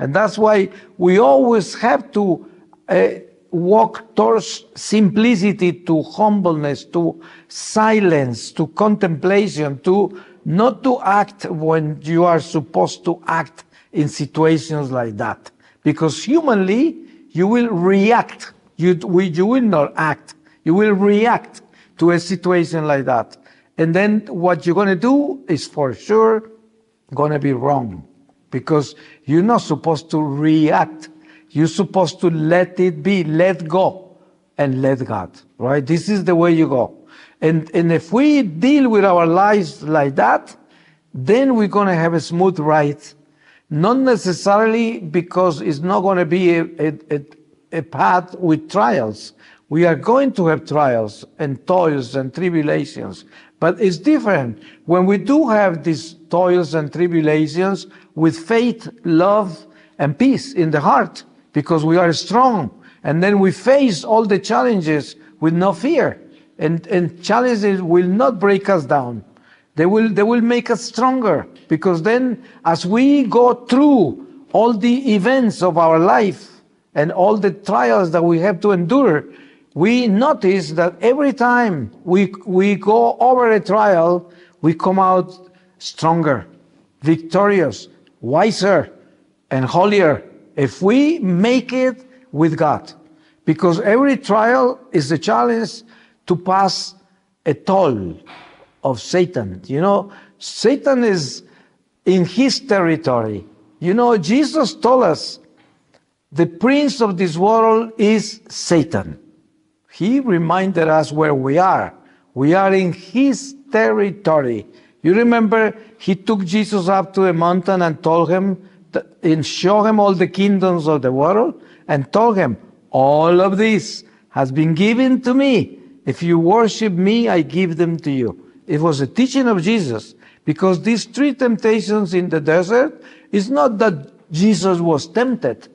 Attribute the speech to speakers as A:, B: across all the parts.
A: And that's why we always have to walk towards simplicity, to humbleness, to silence, to contemplation, to not to act when you are supposed to act in situations like that. Because humanly, you will react. You will not act. You will react to a situation like that. And then what you're going to do is for sure going to be wrong. Because you're not supposed to react. You're supposed to let it be, let go, and let God, right? This is the way you go. And if we deal with our lives like that, then we're going to have a smooth ride. Not necessarily because it's not going to be a path with trials. We are going to have trials and toils and tribulations. But it's different. When we do have these toils and tribulations with faith, love, and peace in the heart, because we are strong. And then we face all the challenges with no fear. And challenges will not break us down. They will make us stronger. Because then as we go through all the events of our life and all the trials that we have to endure, we notice that every time we go over a trial, we come out stronger, victorious, wiser, and holier. If we make it with God, because every trial is a challenge to pass a toll of Satan. You know, Satan is in his territory. You know, Jesus told us the prince of this world is Satan. He reminded us where we are. We are in his territory. You remember he took Jesus up to a mountain and told him, and show him all the kingdoms of the world, and told him, all of this has been given to me. If you worship me, I give them to you. It was a teaching of Jesus, because these three temptations in the desert is not that Jesus was tempted.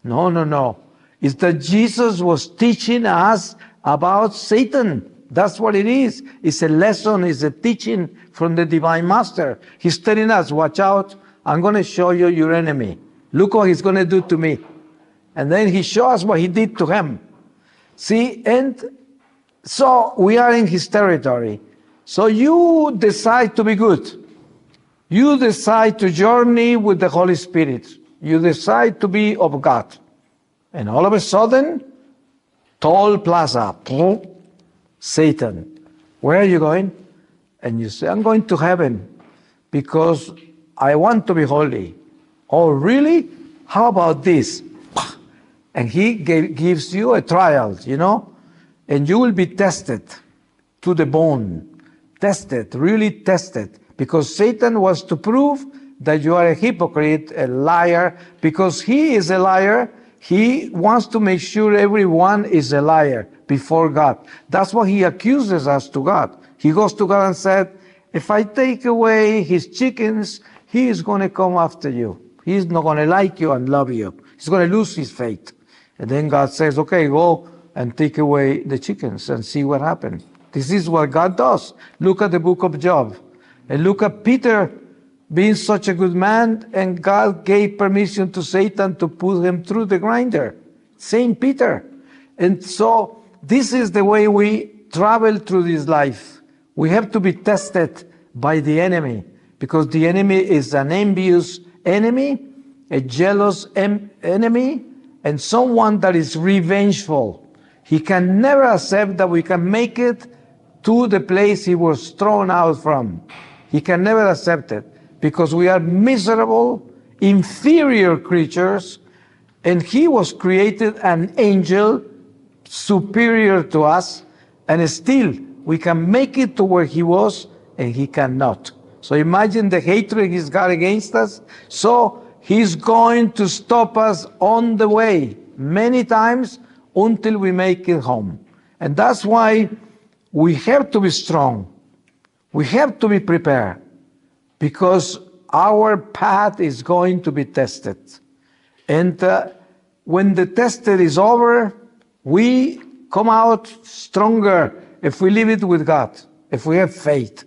A: No. It's that Jesus was teaching us about Satan. That's what it is. It's a lesson, it's a teaching from the Divine Master. He's telling us, watch out, I'm going to show you your enemy. Look what he's going to do to me. And then he shows us what he did to him. See, and so we are in his territory. So you decide to be good. You decide to journey with the Holy Spirit. You decide to be of God. And all of a sudden, Toll Plaza, Satan, where are you going? And you say, I'm going to heaven because I want to be holy. Oh, really? How about this? And he gives you a trial, you know, and you will be tested to the bone. Tested, really tested, because Satan wants to prove that you are a hypocrite, a liar, because he is a liar. He wants to make sure everyone is a liar before God. That's why he accuses us to God. He goes to God and said, if I take away his chickens, he is going to come after you. He's not going to like you and love you. He's going to lose his faith. And then God says, okay, go and take away the chickens and see what happens. This is what God does. Look at the book of Job. And look at Peter being such a good man, and God gave permission to Satan to put him through the grinder. Saint Peter. And so this is the way we travel through this life. We have to be tested by the enemy, because the enemy is an envious enemy, a jealous enemy, and someone that is revengeful. He can never accept that we can make it to the place he was thrown out from. He can never accept it, because we are miserable, inferior creatures, and he was created an angel superior to us, and still we can make it to where he was, and he cannot. So imagine the hatred he's got against us. So he's going to stop us on the way many times until we make it home. And that's why we have to be strong. We have to be prepared, because our path is going to be tested. And when the tested is over, we come out stronger if we leave it with God, if we have faith,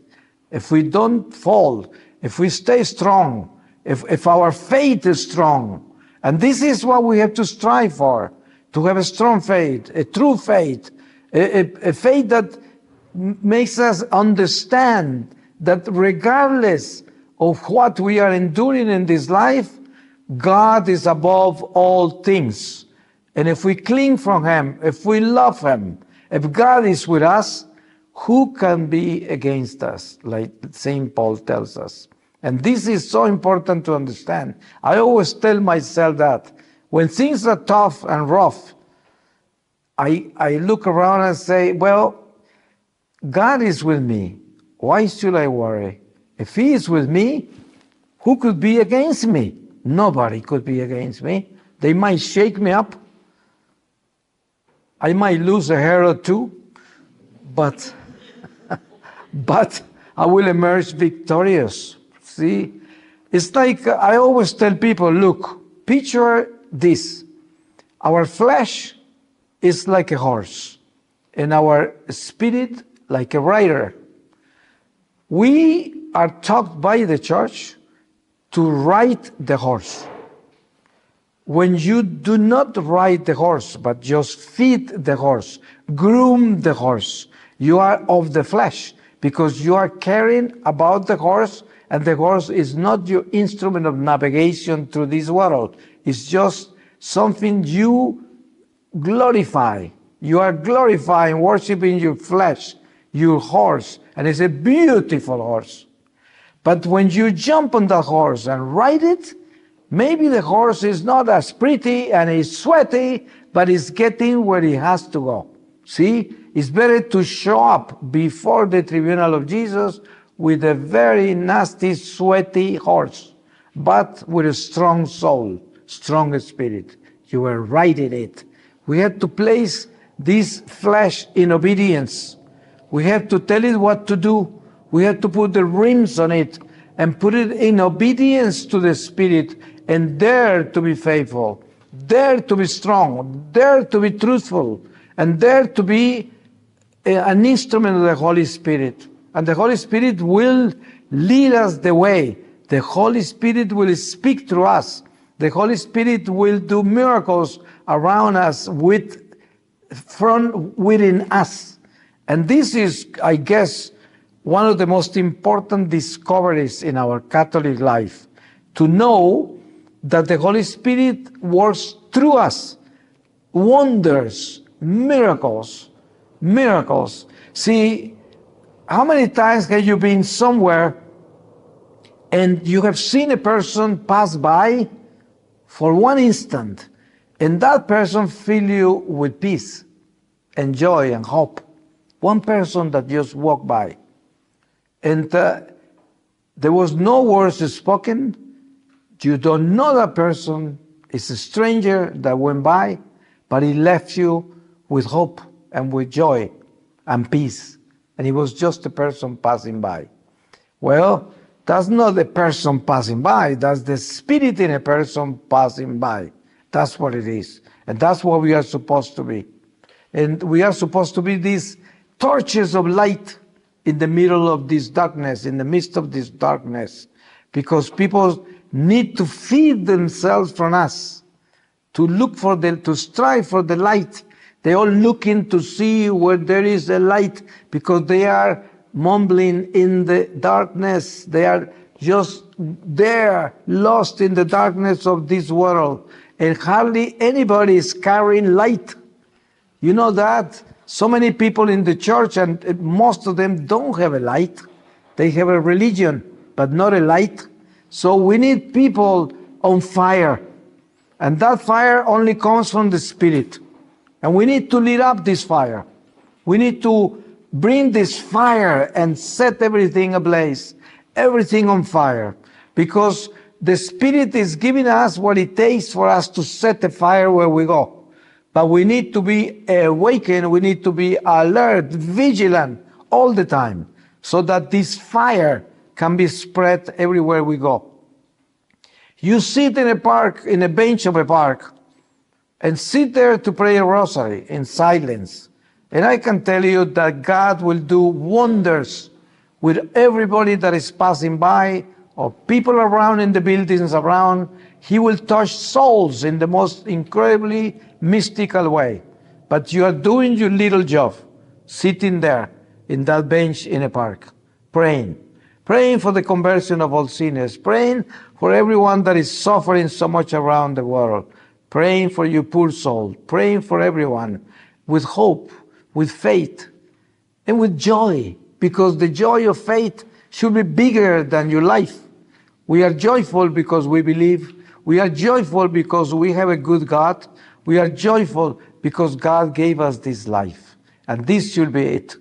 A: if we don't fall, if we stay strong, if our faith is strong, And this is what we have to strive for, to have a strong faith, a true faith, a faith that makes us understand that regardless of what we are enduring in this life, God is above all things. And if we cling from Him, if we love Him, if God is with us, who can be against us, like St. Paul tells us? And this is so important to understand. I always tell myself that when things are tough and rough, I look around and say, well, God is with me. Why should I worry? If He is with me, who could be against me? Nobody could be against me. They might shake me up. I might lose a hair or two, but I will emerge victorious. See, it's like I always tell people, look, picture this. Our flesh is like a horse, and our spirit like a rider. We are taught by the church to ride the horse. When you do not ride the horse, but just feed the horse, groom the horse, you are of the flesh, because you are caring about the horse, and the horse is not your instrument of navigation through this world. It's just something you glorify. You are glorifying, worshiping your flesh, your horse, and it's a beautiful horse. But when you jump on the horse and ride it, maybe the horse is not as pretty and is sweaty, but it's getting where it has to go. See, it's better to show up before the tribunal of Jesus with a very nasty, sweaty horse, but with a strong soul, strong spirit. You were riding it. We have to place this flesh in obedience. We have to tell it what to do. We have to put the rims on it and put it in obedience to the Spirit, and dare to be faithful, dare to be strong, dare to be truthful, and dare to be an instrument of the Holy Spirit. And the Holy Spirit will lead us the way. The Holy Spirit will speak through us. The Holy Spirit will do miracles around us from within us. And this is, I guess, one of the most important discoveries in our Catholic life, to know that the Holy Spirit works through us. Wonders, miracles. See, how many times have you been somewhere and you have seen a person pass by for one instant, and that person fill you with peace and joy and hope? One person that just walked by. And there was no words spoken. You don't know that person. It's a stranger that went by, but he left you with hope and with joy and peace. And it was just a person passing by. Well, that's not the person passing by. That's the Spirit in a person passing by. That's what it is. And that's what we are supposed to be. And we are supposed to be these torches of light in the middle of this darkness, in the midst of this darkness, because people need to feed themselves from us, to strive for the light. They all looking to see where there is a light, because they are mumbling in the darkness. They are just there, lost in the darkness of this world, and hardly anybody is carrying light. You know that? So many people in the church, and most of them don't have a light. They have a religion, but not a light. So we need people on fire. And that fire only comes from the Spirit. And we need to lit up this fire. We need to bring this fire and set everything ablaze, everything on fire. Because the Spirit is giving us what it takes for us to set the fire where we go. But we need to be awakened, we need to be alert, vigilant all the time, so that this fire can be spread everywhere we go. You sit in a park, in a bench of a park, and sit there to pray a rosary in silence. And I can tell you that God will do wonders with everybody that is passing by, or people around in the buildings around. He will touch souls in the most incredibly mystical way. But you are doing your little job, sitting there in that bench in a park, praying for the conversion of all sinners, praying for everyone that is suffering so much around the world, praying for your poor soul, praying for everyone with hope, with faith, and with joy, because the joy of faith should be bigger than your life. We are joyful because we believe. We are joyful because we have a good God. We are joyful because God gave us this life. And this should be it.